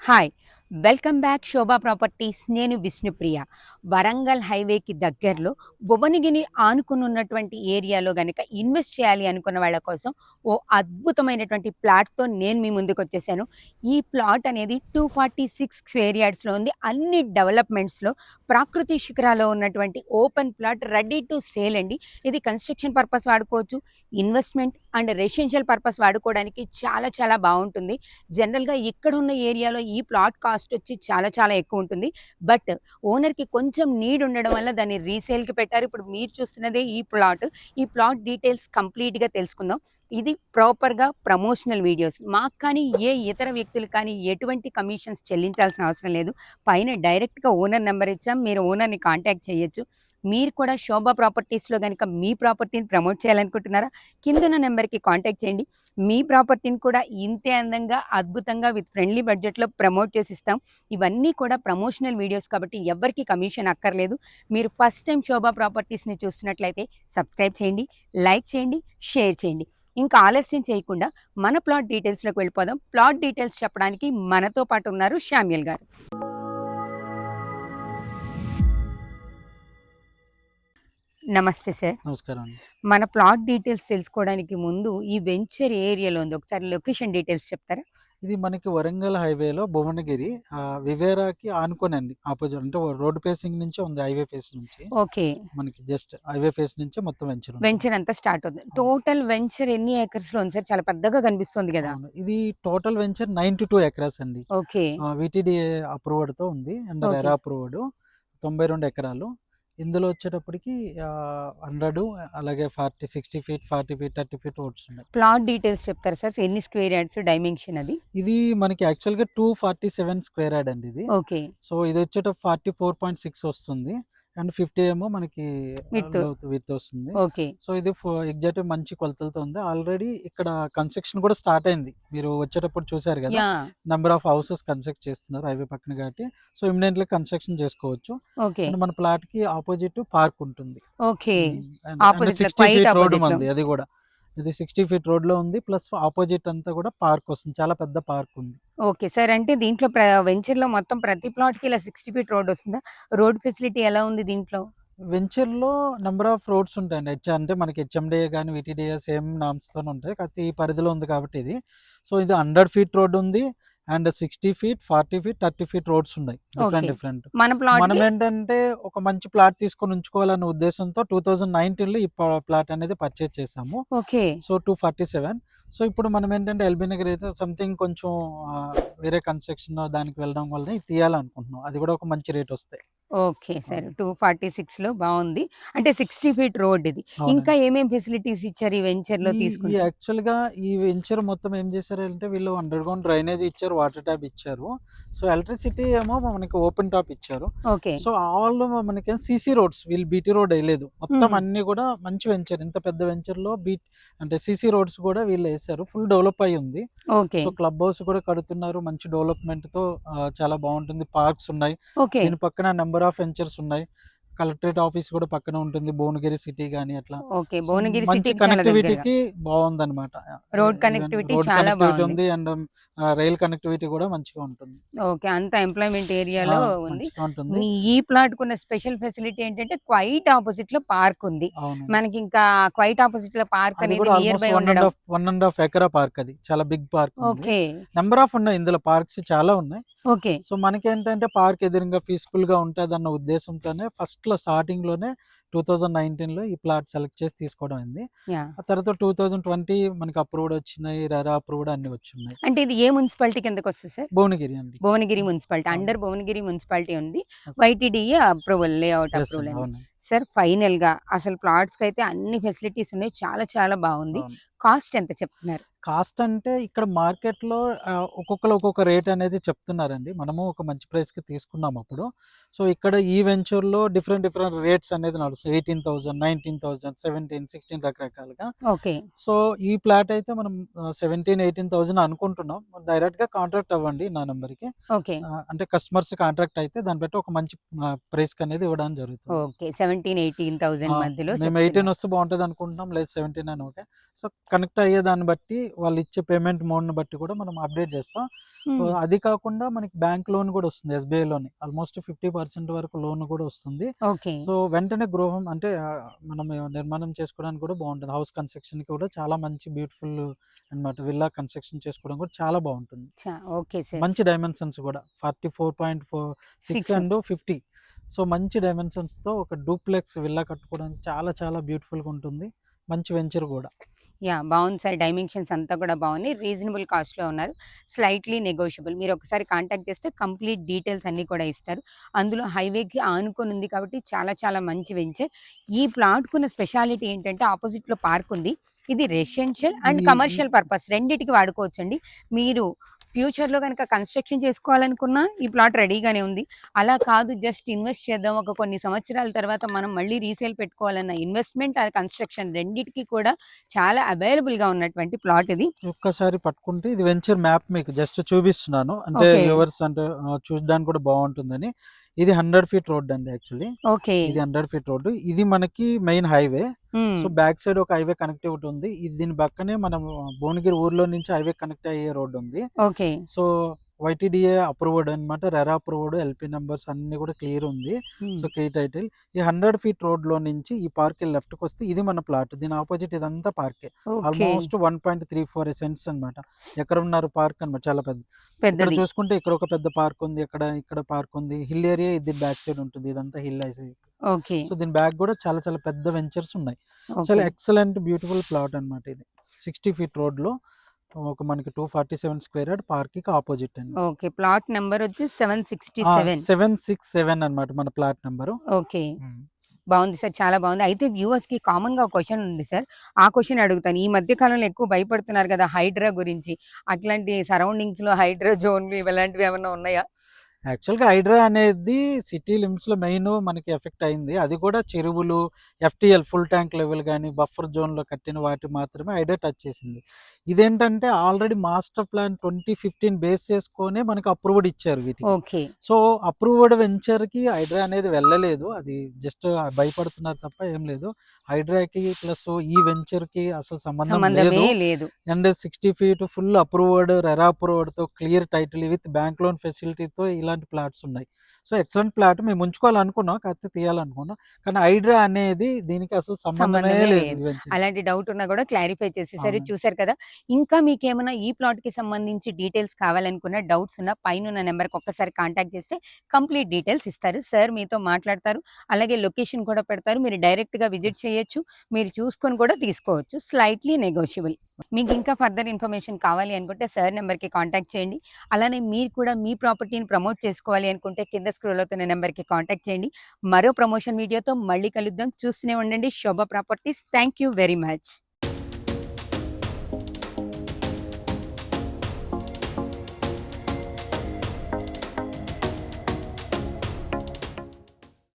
Hi! Welcome back శోభా properties. నేను విష్ణుప్రియ. వరంగల్ హైవేకి దగ్గరలో భువనగిరి ఆనుకునున్నటువంటి ఏరియాలో గనక ఇన్వెస్ట్ చేయాలి అనుకున్న వాళ్ళ కోసం ఓ అద్భుతమైనటువంటి ప్లాట్‌తో నేను మీ ముందుకొచ్చేసాను. ఈ ప్లాట్ అనేది 246 స్క్వేర్ యార్డ్స్‌లో ఉంది. అన్ని డెవలప్‌మెంట్స్‌లో ప్రాకృతి శిఖరాలో ఉన్నటువంటి open plot ready to sale అండి. ఇది కన్‌స్ట్రక్షన్ పర్పస్ వాడుకోవచ్చు. ఇన్వెస్ట్‌మెంట్ అండ్ రెసిడెన్షియల్ పర్పస్ వాడుకోవడానికి చాలా చాలా బావుంటుంది. జనరల్‌గా ఇక్కడున్న ఏరియాలో ఈ ప్లాట్ కాస్ట్ వచ్చి చాలా చాలా ఎక్కువ ఉంటుంది. బట్ ఓనర్‌కి కొంచెం నీడ్ ఉండడం వల్ల దాన్ని రీసేల్‌కి పెట్టారు. ఇప్పుడు మీరు చూస్తున్నదే ఈ ప్లాట్. ఈ ప్లాట్ డీటెయిల్స్ కంప్లీట్‌గా తెలుసుకుందాం. ఇది ప్రాపర్‌గా ప్రమోషనల్ వీడియోస్. మాకు కానీ ఏ ఇతర వ్యక్తులు కానీ ఎటువంటి కమిషన్స్ చెల్లించాల్సిన అవసరం లేదు. పైన డైరెక్ట్‌గా ఓనర్ నంబర్ ఇచ్చాం. మీరు ఓనర్‌ని కాంటాక్ట్ చేయొచ్చు. మీరు కూడా శోభా ప్రాపర్టీస్‌లో గనక మీ ప్రాపర్టీని ప్రమోట్ చేయాలనుకుంటున్నారా? కిందున్న నంబర్‌కి కాంటాక్ట్ చేయండి. మీ ప్రాపర్టీని కూడా ఇంతే అందంగా, అద్భుతంగా విత్ ఫ్రెండ్లీ బడ్జెట్‌లో ప్రమోట్ చేసిస్తాం. ఇవన్నీ కూడా ప్రమోషనల్ వీడియోస్ కాబట్టి ఎవ్వరికీ కమిషన్ అక్కర్లేదు. మీరు ఫస్ట్ టైం శోభా ప్రాపర్టీస్‌ని చూస్తున్నట్లయితే సబ్స్క్రైబ్ చేయండి, లైక్ చేయండి, షేర్ చేయండి. ఇంకా ఆలస్యం చేయకుండా మన ప్లాట్ డీటెయిల్స్‌లోకి వెళ్ళిపోదాం. ప్లాట్ డీటెయిల్స్ చెప్పడానికి మనతో పాటు ఉన్నారు శామ్యూల్ గారు. నమస్తే సార్. నమస్కారం అండి. మన ప్లాట్ డీటెయిల్స్ తెలుసుకోవడానికి ముందు ఈ వెంచర్ ఏరియాలో ఉంది. ఒకసారి లొకేషన్ డీటెయిల్స్ చెప్తారా? ఇది మనకి వరంగల్ హైవేలో భువనగిరి వివేరాకి ఆనుకోనండి. ఆపోజిట్ అంటే రోడ్ ఫేసింగ్ నుంచే ఉంది. హైవే ఫేస్ నుంచి. ఓకే. మనకి జస్ట్ హైవే ఫేస్ నుంచే మొత్తం వెంచర్ ఉంటుంది. వెంచర్ అంతా స్టార్ట్ అవుతుంది. అవును. టోటల్ వెంచర్ ఎన్ని ఏకర్స్‌లో ఉంది సార్? చాలా పెద్దగా కనిపిస్తుంది గదా! అవును. ఇది టోటల్ వెంచర్ 92 ఎకరాస్ అండి. ఓకే. వీటీడీఏ అప్రూవ్డ్‌తో ఉంది. And okay. రెరా అప్రూవ్డ్ 92 ఎకరాలు. ఇందులో వచ్చేటప్పటికి 100 అలాగే 40, 60 ఫీట్, 40 ఫీట్, 30 ఫీట్ రోడ్స్ ఉన్నాయి. ప్లాట్ డీటెయిల్స్ చెప్తారా సార్? ఎన్ని స్క్వేర్ యార్డ్స్ డైమెన్షన్ అది? ఇది మనకి యాక్చువల్‌గా 247 స్క్వేర్ యార్డ్ అండి ఇది. ఓకే. సో ఇది వచ్చేట 44.6 వస్తుంది. అండ్ 50 ఏమో మనకి విడ్త్. విడ్త్ వస్తుంది. ఓకే. సో ఇది ఎగ్జాక్ట్ మంచి కొలతలతో ఉంది. ఆల్రెడీ ఇక్కడ కన్స్ట్రక్షన్ కూడా స్టార్ట్ అయింది. మీరు వచ్చేటప్పుడు చూసారు కదా! Yeah! Number of houses construct చేస్తున్నారు హైవే పక్కన కాబట్టి. సో ఇమ్మీడియేట్‌లీ కన్స్ట్రక్షన్ చేసుకోవచ్చు. ఓకే. అండ్ మన ప్లాట్‌కి ఆపోజిట్ పార్క్ ఉంటుంది. ఓకే. అండ్ ఆపోజిట్‌లో 60 క్వైట్ ఫీట్ రోడ్ ఆపోజిట్‌లో. ఉంది అది కూడా. ఇది 60 ఫీట్ రోడ్‌లో ఉంది. ప్లస్ ఆపోజిట్ అంతా కూడా పార్క్ వస్తుంది. చాలా పెద్ద పార్క్ ఉంది. ఓకే. సార్ అంటే దీంట్లో వెంచర్‌లో మొత్తం ప్రతి ప్లాట్‌కి ఇలా 60 ఫీట్ రోడ్ వస్తుందా? రోడ్ ఫెసిలిటీ ఎలా ఉంది దీంట్లో? వెంచర్‌లో నంబర్ ఆఫ్ రోడ్స్ ఉంటాయండి. అంటే మనకి హెచ్ఎండిఏ గాని, వీటీడీఏ సేమ్ నార్మ్స్‌తోనే ఉంటాయి. కాకపోతే ఈ పరిధిలో ఉంది కాబట్టి ఇది. సో ఇది 100 ఫీట్ రోడ్ ఉంది. And 60 feet, 40 feet, 30 feet roads ఉన్నాయి. ఓకే. డిఫరెంట్. మన మనం ప్లాట్‌కి ఏంటంటే ఒక మంచి ప్లాట్ తీసుకొని ఉంచుకోవాలనే ఉద్దేశంతో 2019లో ఈ ప్లాట్ అనేది పర్చేజ్ చేసాము. ఓకే. సో 247. సో ఇప్పుడు మనం ఏంటంటే ఎల్బీ నగర్ అయితే సంథింగ్ కొంచెం వేరే కన్స్ట్రక్షన్ దానికి వెళ్ళడం వల్ల ఇది తీయాలనుకుంటున్నాం. అది కూడా ఒక మంచి రేట్ వస్తాయి. ఓకే. సరే. 246లో బావుంది. అంటే 60 ఫీట్ రోడ్ ఇది. ఇంకా అవునండి. ఏమేం ఫెసిలిటీస్ ఇచ్చారు ఈ వెంచర్‌లో ఈ ఈ తీసుకుంటే? యాక్చువల్‌గా ఈ వెంచర్ మొత్తం ఏం చేశారంటే వీళ్ళు అండర్‌గ్రౌండ్ డ్రైనేజ్ ఇచ్చారు, వాటర్ ట్యాప్ ఇచ్చారు. సో ఎలక్ట్రిసిటీ ఏమో మనకి ఓపెన్ టాప్ ఇచ్చారు. ఓకే. సో ఆల్ మనకేం సీసీ రోడ్స్, వీళ్ళు బీటీ రోడ్ ఎయలేదు. మొత్తం హుహు. అన్నీ కూడా మంచి వెంచర్. ఇంత పెద్ద వెంచర్‌లో అంటే సీసీ రోడ్స్ కూడా వీళ్ళు ఎసారు. ఫుల్ డెవలప్ అయ్యి ఉంది. ఓకే. సో క్లబ్ హౌస్ కూడా కడుతున్నారు. మంచి డెవలప్‌మెంట్‌తో చాలా బావుంటుంది. పార్క్స్ ఉన్నాయి. ఓకే. దీని పక్కన నంబర్ ఆఫ్ వెంచర్స్ ఉన్నాయి. కలెక్టరేట్ ఆఫీస్ కూడా పక్కన ఉంటుంది. భువనగిరి సిటీ గాని అట్లా. ఓకే. సో భువనగిరి మంచి సిటీకి చాలా దగ్గరగా. కనెక్టివిటీకి బావుందనమాట. రోడ్ ఈవెన్ కనెక్టివిటీ రోడ్ చాలా కనెక్టివిటీ బావుంది. ఉంది. అండ్ రైల్ కనెక్టివిటీ కూడా మంచిగా ఉంటుంది. ఓకే. అంతా ఎంప్లాయ్‌మెంట్ ఆ! ఏరియాలో ఉంది. మంచిగా ఉంటుంది. మీ ఈ ప్లాట్‌కున్న స్పెషల్ ఫెసిలిటీ ఏంటంటే క్వైట్ ఆపోజిట్‌లో పార్క్ ఉంది. అవునండి. మనకింకా క్వైట్ ఆపోజిట్‌లో పార్క్ అది అనేది కూడా నియర్ ఆల్మోస్ట్ బై ఉండడం. 1 ½ ఎకరా పార్క్ అది. చాలా బిగ్ పార్క్ ఉంది. ఓకే. నంబర్ ఆఫ్ ఉన్నాయి ఇందులో పార్క్స్ చాలా ఉన్నాయి. ఓకే. సో మనకేంటంటే పార్క్ ఎదురుంగా పీస్‌ఫుల్‌గా ఉంటదన్న ఉద్దేశంతోనే ఫస్ట్‌లో స్టార్టింగ్‌లోనే 2019లో ఈ ప్లాట్ సెలెక్ట్ చేసి తీసుకోవడం అయింది. యాహ్! ఆ తర్వాత 2020 మనకి అప్రూవ్డ్ వచ్చినాయి. రెరా అప్రూవ్డ్ అన్నీ వచ్చున్నాయి. అంటే ఇది ఏ మున్సిపాలిటీ కిందకొస్తది సార్? భువనగిరి అండి. భువనగిరి మున్సిపాలిటీ. అవును. అండర్ భువనగిరి మున్సిపాలిటీ ఉంది. Okay. YTDA approval, layout yes approval అండి. ఉంది. అవునండి. సార్ ఫైనల్‌గా అసలు ప్లాట్స్‌కైతే అన్ని ఫెసిలిటీస్ ఉన్నాయి. చాలా చాలా బావుంది. అవును. కాస్ట్ ఎంత చెప్తున్నారు? కాస్ట్ అంటే ఇక్కడ మార్కెట్‌లో ఒక్కొక్కళ్ళు ఒక్కొక్క రేట్ అనేది చెప్తున్నారండి. మనము ఒక మంచి ప్రైస్‌కి తీసుకున్నాం అప్పుడు. సో ఇక్కడ ఈ వెంచర్‌లో డిఫరెంట్ రేట్స్ అనేది నడుస్తాయి. 18,000, 19,000, 17, 16 రకరకాలుగా. ఓకే. సో ఈ ప్లాట్ అయితే మనం 17, 18,000 అనుకుంటున్నాం. డైరెక్ట్‌గా కాంటాక్ట్ అవ్వండి నా నంబర్‌కి. ఓకే. అంటే కస్టమర్స్ కాంట్రాక్ట్ అయితే దాన్ని బట్టి ఒక మంచి ప్రైస్‌కి అనేది ఇవ్వడం జరుగుతుంది. ఓకే. 17, 17,000-18,000 మధ్యలో మేము చెప్తున్నారు. 18 వస్తే బాగుంటది అనుకుంటున్నాం. లేదు 17 అని ఓకే. సో, కనెక్ట్ అయ్యే దాన్ని బట్టి వాళ్ళు ఇచ్చే పేమెంట్ మోడ్‌ని బట్టి కూడా మనం అప్డేట్ చేస్తాం. హ్మ్. అది కాకుండా మనకి బ్యాంక్ లోన్ కూడా వస్తుంది ఎస్‌బీఐలోని. ఆల్మోస్ట్ 50% వరకు లోన్ కూడా వస్తుంది. ఓకే. సో, వెంటనే గృహం అంటే మనం నిర్మాణం చేసుకోవడానికి కూడా బాగుంటది. హౌస్ కన్‌స్ట్రక్షన్‌కి కూడా చాలా మంచి బ్యూటిఫుల్ అన్నమాట. విల్లా కన్‌స్ట్రక్షన్ చేసుకోవడం కూడా చాలా బాగుంటుంది. Okay sir. మంచి డైమెన్షన్స్ కూడా 44.46 6 అండ్ 50. సో, మంచి డైమెన్షన్స్‌తో ఒక డూప్లెక్స్ విల్లా కట్టుకోవడానికి చాలా చాలా బ్యూటిఫుల్‌గా ఉంటుంది. మంచి వెంచర్ కూడా. బావుంది సార్. డైమెన్షన్స్ అంతా కూడా బావున్నాయి. రీజనబుల్ కాస్ట్‌లో ఉన్నారు. Slightly negotiable. మీరొకసారి కాంటాక్ట్ చేస్తే కంప్లీట్ డీటెయిల్స్ అన్నీ కూడా ఇస్తారు. అందులో హైవేకి ఆనుకొని ఉంది కాబట్టి చాలా చాలా మంచి వెంచర్. ఈ ప్లాట్‌కున్న స్పెషాలిటీ ఏంటంటే ఆపోజిట్‌లో పార్క్ ఉంది. ఇది రెసిడెన్షియల్ అండ్ ఈ ఈ కమర్షియల్ పర్పస్ రెండిటికి వాడుకోవచ్చండి. మీరు ఫ్యూచర్‌లో గనక కన్‌స్ట్రక్షన్ చేసుకోవాలనుకున్నా ఈ ప్లాట్ రెడీగానే ఉంది. అలా కాదు జస్ట్ ఇన్వెస్ట్ చేద్దాం. ఒక కొన్ని సంవత్సరాల తర్వాత మనం మళ్ళీ రీసేల్ పెట్టుకోవాలన్న ఇన్వెస్ట్‌మెంట్, కన్‌స్ట్రక్షన్ రెండిటికి కూడా చాలా అవైలబుల్‌గా ఉన్నటువంటి ప్లాట్ ఇది. ఒక్కసారి పట్టుకుంటే ఇది వెంచర్ మ్యాప్ మీకు జస్ట్ చూపిస్తున్నాను. అంటే ఓకే. వ్యూవర్స్ అంటే చూడడానికి కూడా బాగుంటుందని. ఇది 100 ఫీట్ రోడ్ అండి యాక్చువల్లీ. ఓకే. ఇది 100 ఫీట్ రోడ్. ఇది మనకి main highway. Hmm. So, back side ఒక హైవే కనెక్టివిటీ ఉంది. దీని పక్కనే మనం భువనగిరి ఊర్లో నుంచి హైవే కనెక్ట్ అయ్యే రోడ్ ఉంది. ఓకే. సో, వైటీడీఏ అప్రూవ్డ్ అనమాట. రెరా అప్రూవ్డ్, ఎల్పీ నంబర్స్ అన్నీ కూడా క్లియర్ ఉంది. హ్మ్. So, key title. ఈ 100 ఫీట్ రోడ్‌లో నుంచి ఈ పార్క్‌కి లెఫ్ట్‌కొస్తే ఇది మన ప్లాట్. దీని అపోజిట్ ఇదంతా పార్కే. ఓకే. ఆల్మోస్ట్ 1.34 సెంట్స్ అనమాట. ఎకరన్నర పార్క్ అనమాట. చాలా పెద్దది. ఇక్కడ పెద్దది. చూసుకుంటే ఇక్కడ ఒక పెద్ద పార్క్ ఉంది. ఇక్కడ పార్క్ ఉంది. హిల్ ఏరియా ఇది బ్యాక్ సైడ్ ఉంటుంది. ఇదంతా హిల్ సైడ్. ఓకే. సో, దీని బ్యాక్ కూడా చాలా చాలా పెద్ద వెంచర్స్ ఉన్నాయి. చాలా ఓకే. ఎక్సలెంట్ బ్యూటిఫుల్ ప్లాట్ అనమాట ఇది. 60 ఫీట్ రోడ్‌లో ఒక మనకి 247 స్క్వేర్ యార్డ్ పార్క్‌కి అపోజిట్ అండి. ఓకే. ప్లాట్ నంబర్ వచ్చి 767. 767 అన్నమాట మన ప్లాట్ నంబరు. ఓకే. హ్మ్. బావుంది సార్. చాలా బావుంది. అయితే వ్యూవర్స్‌కి కామన్‌గా ఒక క్వెషన్ ఉంది సార్. ఆ క్వెషన్ అడుగుతాను. ఈ మధ్య కాలంలో ఎక్కువ భయపడుతున్నారు కదా! హైడ్రా గురించి. అట్లాంటి సరౌండింగ్స్‌లో హైడ్రా జోన్‌లు ఇలాంటివి ఏమన్నా ఉన్నాయా? యాక్చువల్‌గా హైడ్రా అనేది సిటీ లిమిట్స్‌లో మెయిన్ మనకి ఎఫెక్ట్ అయింది. అది కూడా చెరువులు, ఎఫ్‌టీఎల్ ఫుల్ ట్యాంక్ లెవెల్ గాని, బఫర్ జోన్‌లో కట్టిన వాటి మాత్రమే హైడ్రా టచ్ చేసింది. ఇదేంటంటే ఆల్రెడీ మాస్టర్ ప్లాన్ 2015 బేస్ చేసుకొనే మనకు అప్రూవ్డ్ ఇచ్చారు వీటికి. ఓకే. సో, అప్రూవ్డ్ వెంచర్‌కి హైడ్రా అనేది వెళ్ళలేదు. అది జస్ట్ భయపడుతున్నారు తప్ప ఏం లేదు. హైడ్రాకి ప్లస్ ఈ వెంచర్‌కి అసలు సంబంధం సంబంధమే లేదు. లేదు. And 60 feet full approved, RERA అప్రూవ్డ్‌తో clear title with bank loan ఫెసిలిటీతో ఇలాంటి ప్లాట్స్ ఉన్నాయి. సో, ఎక్సలెంట్ ప్లాట్ మేము ఉంచుకోవాలనుకున్నాం. కాకపోతే తీయాలనుకున్నాం. కానీ హైడ్రా అనేది దీనికి అసలు సంబంధమే సంబంధమే లేదు లేదు. ఈ వెంచర్‌కి. అలాంటి డౌట్ ఉన్నా కూడా క్లారిఫై చేసేసారు. అవునండి. చూసారు కదా! ఇంకా మీకేమైనా ఈ ప్లాట్‌కి సంబంధించి డీటెయిల్స్ కావాలనుకున్న, డౌట్స్ ఉన్నా పైనున్న నంబర్‌కి ఒక్కసారి కాంటాక్ట్ చేస్తే కంప్లీట్ డీటెయిల్స్ ఇస్తారు. సార్ మీతో మాట్లాడతారు. అలాగే లొకేషన్ కూడా పెడతారు. మీరు డైరెక్ట్‌గా విజిట్ యెస్. చేయొచ్చు. మీరు చూసుకొని కూడా తీసుకోవచ్చు. Slightly negotiable. మీకు ఇంకా ఫర్దర్ ఇన్ఫర్మేషన్ కావాలి అనుకుంటే సార్ నంబర్‌కి కాంటాక్ట్ చేయండి. అలానే మీరు కూడా మీ ప్రాపర్టీని ప్రమోట్ చేసుకోవాలి అనుకుంటే కింద స్క్రోల్ అవుతున్న నంబర్‌కి కాంటాక్ట్ చేయండి. మరో ప్రమోషన్ వీడియోతో మళ్ళీ కలుద్దాం. చూస్తూనే ఉండండి Shobha properties. Thank you very much.